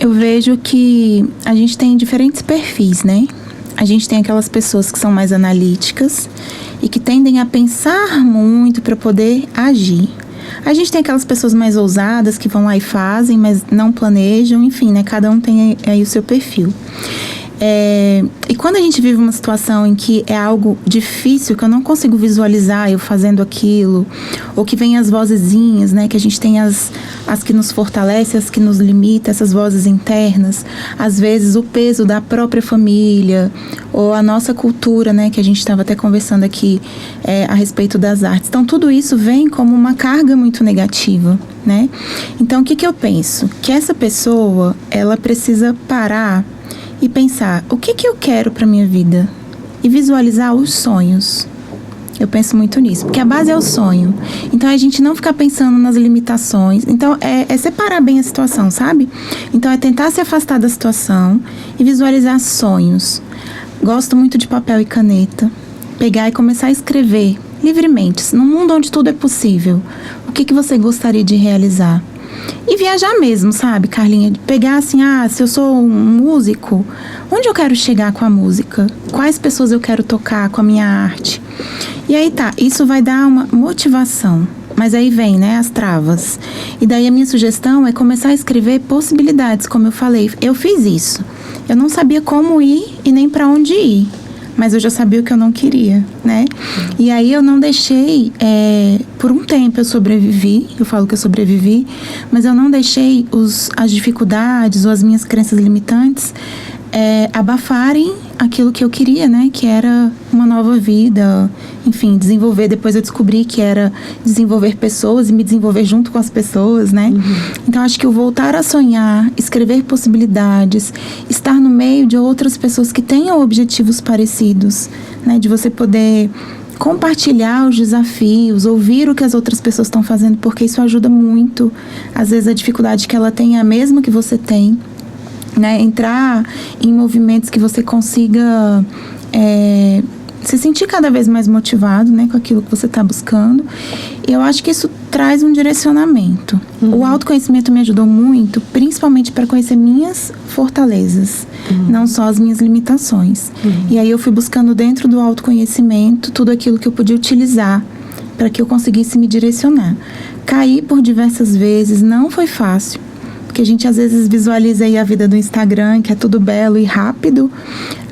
Eu vejo que a gente tem diferentes perfis, né? A gente tem aquelas pessoas que são mais analíticas e que tendem a pensar muito para poder agir. A gente tem aquelas pessoas mais ousadas que vão lá e fazem, mas não planejam, enfim, né? Cada um tem aí o seu perfil. E quando a gente vive uma situação em que é algo difícil, que eu não consigo visualizar eu fazendo aquilo, ou que vem as vozezinhas, né, que a gente tem as que nos fortalecem, as que nos limitam, essas vozes internas, às vezes o peso da própria família, ou a nossa cultura, né, que a gente estava até conversando aqui a respeito das artes. Então, tudo isso vem como uma carga muito negativa, né? Então, o que eu penso? Que essa pessoa, ela precisa parar e pensar, o que eu quero para minha vida? E visualizar os sonhos. Eu penso muito nisso, porque a base é o sonho. Então, a gente não ficar pensando nas limitações. Então, é separar bem a situação, sabe? Então, é tentar se afastar da situação e visualizar sonhos. Gosto muito de papel e caneta. Pegar e começar a escrever livremente. Num mundo onde tudo é possível, o que você gostaria de realizar? E viajar mesmo, sabe, Carlinha? Pegar assim, se eu sou um músico, onde eu quero chegar com a música? Quais pessoas eu quero tocar com a minha arte? E aí isso vai dar uma motivação. Mas aí vem, né, as travas. E daí a minha sugestão é começar a escrever possibilidades, como eu falei. Eu fiz isso. Eu não sabia como ir e nem para onde ir. Mas eu já sabia o que eu não queria, né? E aí eu não deixei, por um tempo eu sobrevivi, eu falo que eu sobrevivi, mas eu não deixei as dificuldades ou as minhas crenças limitantes abafarem aquilo que eu queria, né? Que era uma nova vida, enfim, desenvolver. Depois eu descobri que era desenvolver pessoas e me desenvolver junto com as pessoas, né? Uhum. Então, acho que o voltar a sonhar, escrever possibilidades, estar no meio de outras pessoas que tenham objetivos parecidos, né? De você poder compartilhar os desafios, ouvir o que as outras pessoas estão fazendo, porque isso ajuda muito. Às vezes a dificuldade que ela tem é a mesma que você tem. Né, entrar em movimentos que você consiga se sentir cada vez mais motivado, né, com aquilo que você está buscando. E eu acho que isso traz um direcionamento. Uhum. O autoconhecimento me ajudou muito, principalmente para conhecer minhas fortalezas, não só as minhas limitações. E aí eu fui buscando dentro do autoconhecimento tudo aquilo que eu podia utilizar para que eu conseguisse me direcionar. Caí por diversas vezes, não foi fácil. Porque a gente às vezes visualiza aí a vida do Instagram, que é tudo belo e rápido.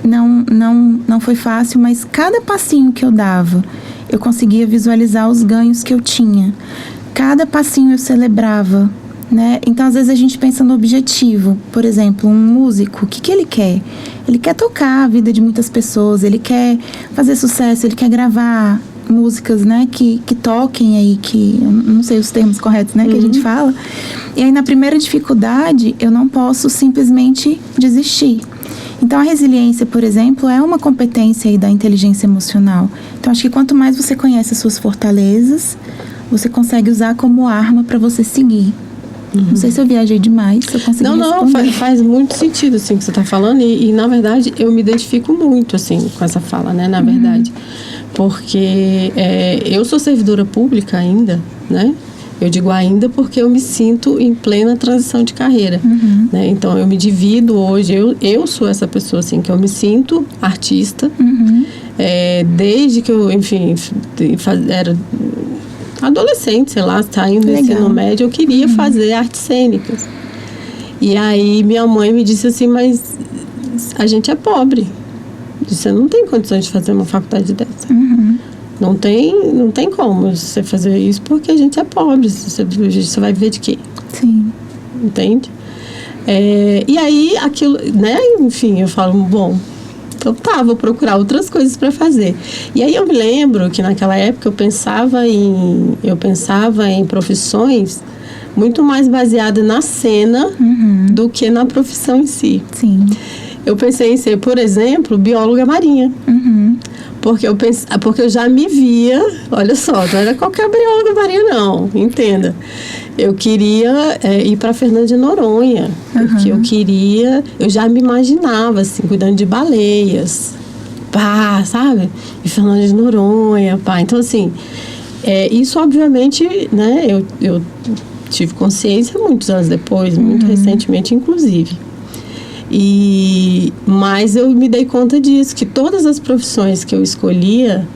Não foi fácil, mas cada passinho que eu dava, eu conseguia visualizar os ganhos que eu tinha. Cada passinho eu celebrava, né? Então, às vezes a gente pensa no objetivo. Por exemplo, um músico, o que ele quer? Ele quer tocar a vida de muitas pessoas, ele quer fazer sucesso, ele quer gravar músicas, né, que toquem aí, que eu não sei os termos corretos, né, que a gente fala. E aí, na primeira dificuldade, eu não posso simplesmente desistir. Então, a resiliência, por exemplo, é uma competência aí da inteligência emocional. Então, acho que quanto mais você conhece as suas fortalezas, você consegue usar como arma para você seguir. Não sei se eu viajei demais, se eu consegui responder. Não, faz muito sentido, assim, o que você está falando. E, na verdade, eu me identifico muito, assim, com essa fala, né, na verdade. Porque eu sou servidora pública ainda, né? Eu digo ainda porque eu me sinto em plena transição de carreira, né? Então, eu me divido hoje, eu sou essa pessoa, assim, que eu me sinto artista. Desde que eu, enfim, era adolescente, sei lá, saindo do ensino médio, eu queria fazer artes cênicas. E aí, minha mãe me disse assim, mas a gente é pobre. Você não tem condições de fazer uma faculdade dessa. Não tem como você fazer isso porque a gente é pobre. Você vai viver de quê? Sim. Entende? E aí, aquilo, né? Enfim, eu falo, bom, então vou procurar outras coisas para fazer. E aí eu me lembro que naquela época eu pensava em profissões muito mais baseadas na cena do que na profissão em si. Sim. Eu pensei em ser, por exemplo, bióloga marinha. Porque eu já me via, olha só, não era qualquer bióloga marinha não, entenda. Eu queria ir para Fernando de Noronha, porque eu já me imaginava, assim, cuidando de baleias, sabe? E Fernando de Noronha, Então, assim, isso obviamente, né, eu tive consciência muitos anos depois, muito recentemente, inclusive. Mas eu me dei conta disso, que todas as profissões que eu escolhia,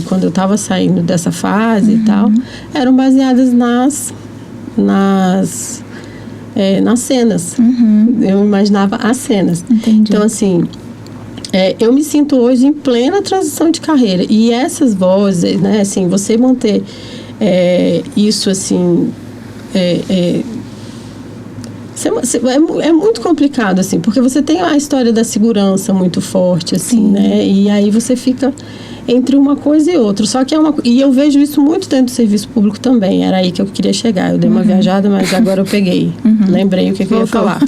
quando eu estava saindo dessa fase e tal, eram baseadas nas cenas. Eu imaginava as cenas. Entendi. Então, assim, eu me sinto hoje em plena transição de carreira. E essas vozes, né, assim, você manter isso, assim... É muito complicado, assim, porque você tem a história da segurança muito forte, assim, né? E aí você fica entre uma coisa e outra. Só que e eu vejo isso muito dentro do serviço público também. Era aí que eu queria chegar. Eu dei uma viajada, mas agora eu peguei. Lembrei o que eu ia falar.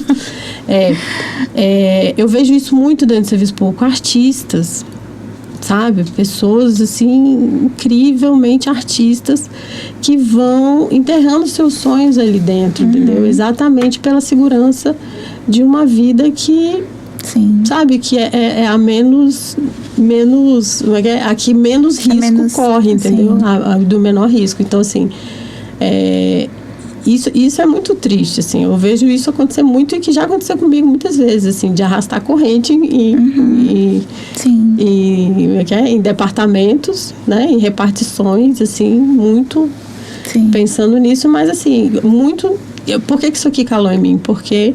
Eu vejo isso muito dentro do serviço público. Artistas, sabe? Pessoas, assim, incrivelmente artistas que vão enterrando seus sonhos ali dentro, entendeu? Exatamente pela segurança de uma vida que, sabe, que é a menos a que menos risco corre, entendeu? A do menor risco. Então, assim, isso é muito triste, assim. Eu vejo isso acontecer muito e que já aconteceu comigo muitas vezes, assim, de arrastar corrente em departamentos, né, em repartições, assim, muito pensando nisso, mas, assim, muito... Por que isso aqui calou em mim? Porque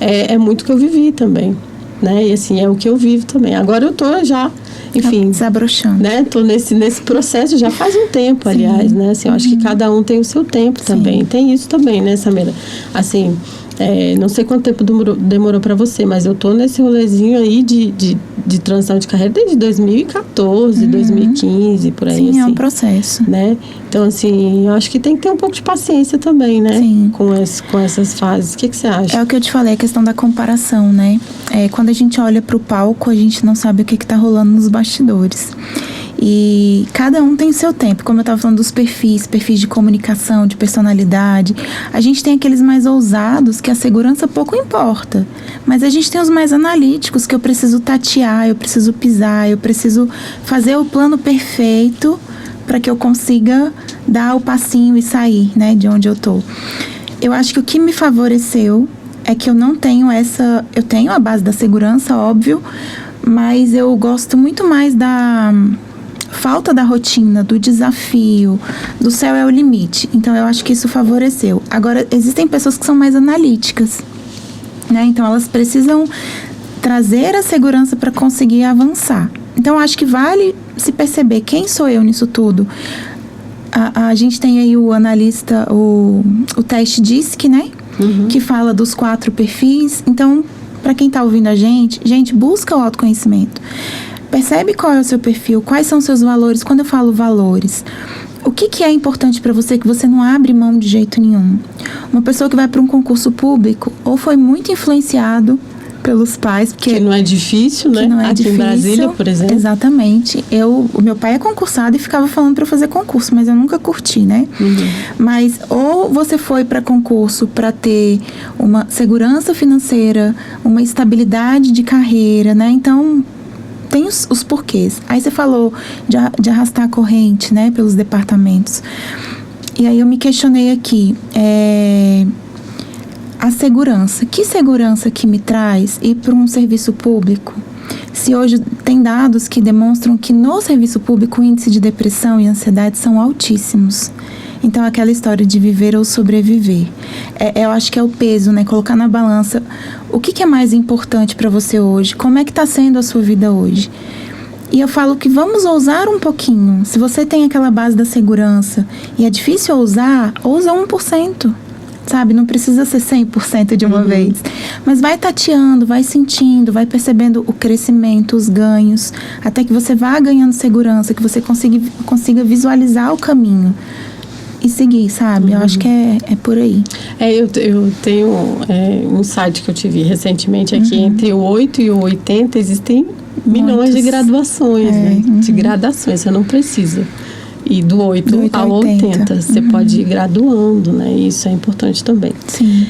é muito que eu vivi também, né, e, assim, é o que eu vivo também. Agora eu tô já... Enfim, desabrochando, né? Tô nesse processo já faz um tempo, aliás, né? Assim, eu acho que cada um tem o seu tempo também. Tem isso também, né, Samira? Assim, não sei quanto tempo demorou para você, mas eu tô nesse rolezinho aí de transição de carreira desde 2014, 2015, por aí. Sim, assim, é um processo. Né? Então, assim, eu acho que tem que ter um pouco de paciência também, né? Sim. Com essas fases. O que você acha? É o que eu te falei, a questão da comparação, né? Quando a gente olha pro palco, a gente não sabe o que tá rolando nos bastidores. E cada um tem seu tempo, como eu estava falando dos perfis de comunicação, de personalidade. A gente tem aqueles mais ousados que a segurança pouco importa, mas a gente tem os mais analíticos que eu preciso tatear, eu preciso pisar, eu preciso fazer o plano perfeito para que eu consiga dar o passinho e sair, né, de onde eu tô. Eu acho que o que me favoreceu é que eu não tenho eu tenho a base da segurança, óbvio, mas eu gosto muito mais da falta da rotina, do desafio, do céu é o limite. Então, eu acho que isso favoreceu. Agora, existem pessoas que são mais analíticas, né? Então, elas precisam trazer a segurança para conseguir avançar. Então, eu acho que vale se perceber quem sou eu nisso tudo. A gente tem aí o analista, o teste DISC, né? Que fala dos 4 perfis. Então, para quem está ouvindo a gente, busca o autoconhecimento. Percebe qual é o seu perfil, quais são os seus valores. Quando eu falo valores, o que é importante para você que você não abre mão de jeito nenhum? Uma pessoa que vai para um concurso público ou foi muito influenciado pelos pais, porque que não é difícil, né? Não é Aqui difícil, em Brasília, por exemplo. Exatamente. O meu pai é concursado e ficava falando para eu fazer concurso, mas eu nunca curti, né? Mas ou você foi para concurso para ter uma segurança financeira, uma estabilidade de carreira, né? Então tem os porquês. Aí você falou de arrastar a corrente, né, pelos departamentos. E aí eu me questionei aqui, a segurança. Que segurança que me traz ir para um serviço público? Se hoje tem dados que demonstram que no serviço público o índice de depressão e ansiedade são altíssimos. Então, aquela história de viver ou sobreviver. Eu acho que é o peso, né? Colocar na balança o que é mais importante para você hoje, como é que está sendo a sua vida hoje. E eu falo que vamos ousar um pouquinho. Se você tem aquela base da segurança e é difícil ousar, ousa 1%. Sabe? Não precisa ser 100% de uma vez. Mas vai tateando, vai sentindo, vai percebendo o crescimento, os ganhos, até que você vá ganhando segurança, que você consiga visualizar o caminho e seguir, sabe? Eu acho que é por aí. Eu tenho um site que eu tive recentemente aqui, entre o 8 e o 80 existem milhões de graduações, né? De gradações, você não precisa. E do 8 ao 80, você pode ir graduando, né? Isso é importante também. Sim.